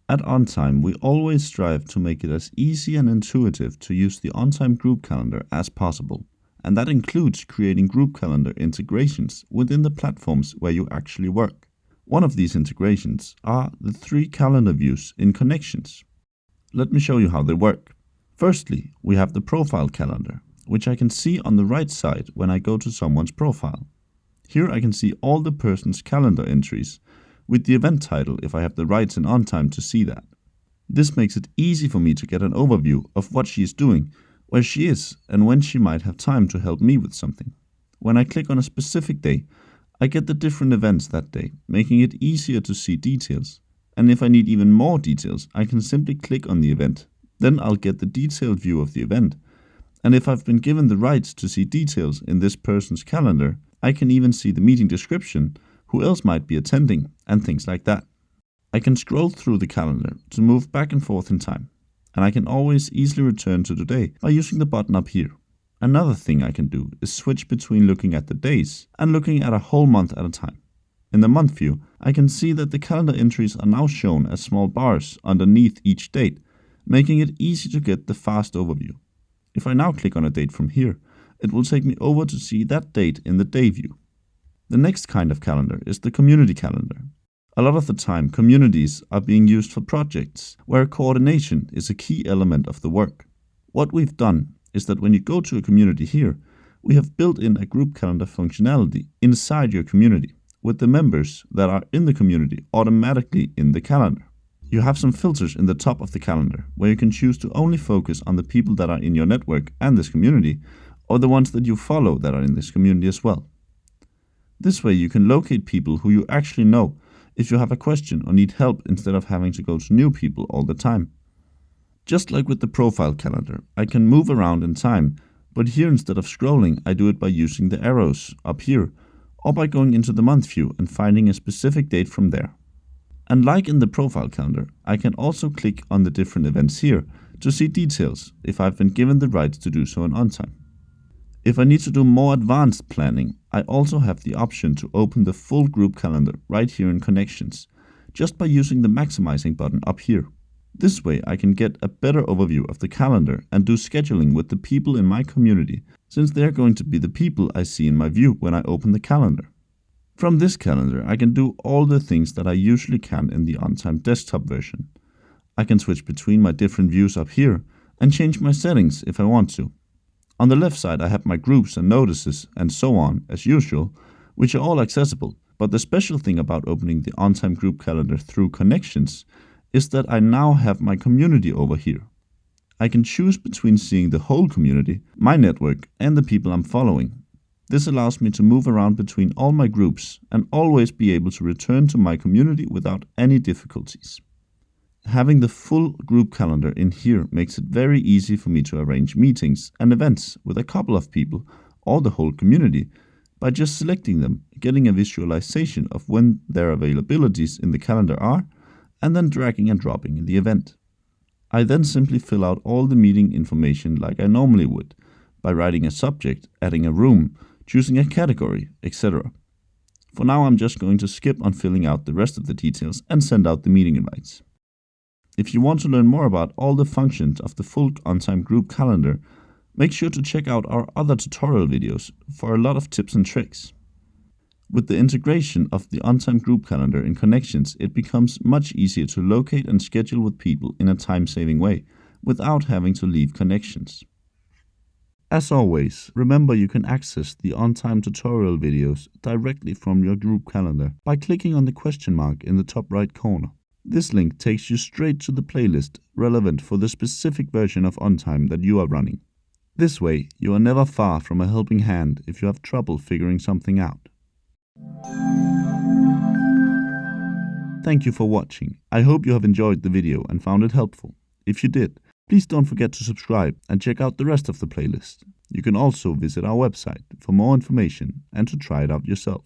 At OnTime, we always strive to make it as easy and intuitive to use the OnTime group calendar as possible, and that includes creating group calendar integrations within the platforms where you actually work. One of these integrations are the 3 calendar views in Connections. Let me show you how they work. Firstly, we have the profile calendar, which I can see on the right side when I go to someone's profile. Here I can see all the person's calendar entries, with the event title if I have the rights in OnTime to see that. This makes it easy for me to get an overview of what she is doing, where she is, and when she might have time to help me with something. When I click on a specific day, I get the different events that day, making it easier to see details. And if I need even more details, I can simply click on the event. Then I'll get the detailed view of the event. And if I've been given the rights to see details in this person's calendar, I can even see the meeting description, who else might be attending, and things like that. I can scroll through the calendar to move back and forth in time, and I can always easily return to today by using the button up here. Another thing I can do is switch between looking at the days and looking at a whole month at a time. In the month view, I can see that the calendar entries are now shown as small bars underneath each date, making it easy to get the fast overview. If I now click on a date from here, it will take me over to see that date in the day view. The next kind of calendar is the community calendar. A lot of the time, communities are being used for projects where coordination is a key element of the work. What we've done is that when you go to a community here, we have built in a group calendar functionality inside your community, with the members that are in the community automatically in the calendar. You have some filters in the top of the calendar where you can choose to only focus on the people that are in your network and this community, or the ones that you follow that are in this community as well. This way you can locate people who you actually know if you have a question or need help instead of having to go to new people all the time. Just like with the profile calendar, I can move around in time, but here instead of scrolling, I do it by using the arrows up here, or by going into the month view and finding a specific date from there. And like in the profile calendar, I can also click on the different events here to see details if I've been given the rights to do so in OnTime. If I need to do more advanced planning, I also have the option to open the full group calendar right here in Connections, just by using the maximizing button up here. This way I can get a better overview of the calendar and do scheduling with the people in my community, since they are going to be the people I see in my view when I open the calendar. From this calendar I can do all the things that I usually can in the OnTime desktop version. I can switch between my different views up here and change my settings if I want to. On the left side I have my groups and notices and so on as usual, which are all accessible, but the special thing about opening the OnTime group calendar through Connections is that I now have my community over here. I can choose between seeing the whole community, my network, and the people I'm following. This allows me to move around between all my groups and always be able to return to my community without any difficulties. Having the full group calendar in here makes it very easy for me to arrange meetings and events with a couple of people or the whole community by just selecting them, getting a visualization of when their availabilities in the calendar are, and then dragging and dropping in the event. I then simply fill out all the meeting information like I normally would, by writing a subject, adding a room, choosing a category, etc. For now I'm just going to skip on filling out the rest of the details and send out the meeting invites. If you want to learn more about all the functions of the full OnTime group calendar, make sure to check out our other tutorial videos for a lot of tips and tricks. With the integration of the OnTime group calendar in Connections, it becomes much easier to locate and schedule with people in a time-saving way, without having to leave Connections. As always, remember you can access the OnTime tutorial videos directly from your group calendar by clicking on the question mark in the top right corner. This link takes you straight to the playlist relevant for the specific version of OnTime that you are running. This way, you are never far from a helping hand if you have trouble figuring something out. Thank you for watching. I hope you have enjoyed the video and found it helpful. If you did, please don't forget to subscribe and check out the rest of the playlist. You can also visit our website for more information and to try it out yourself.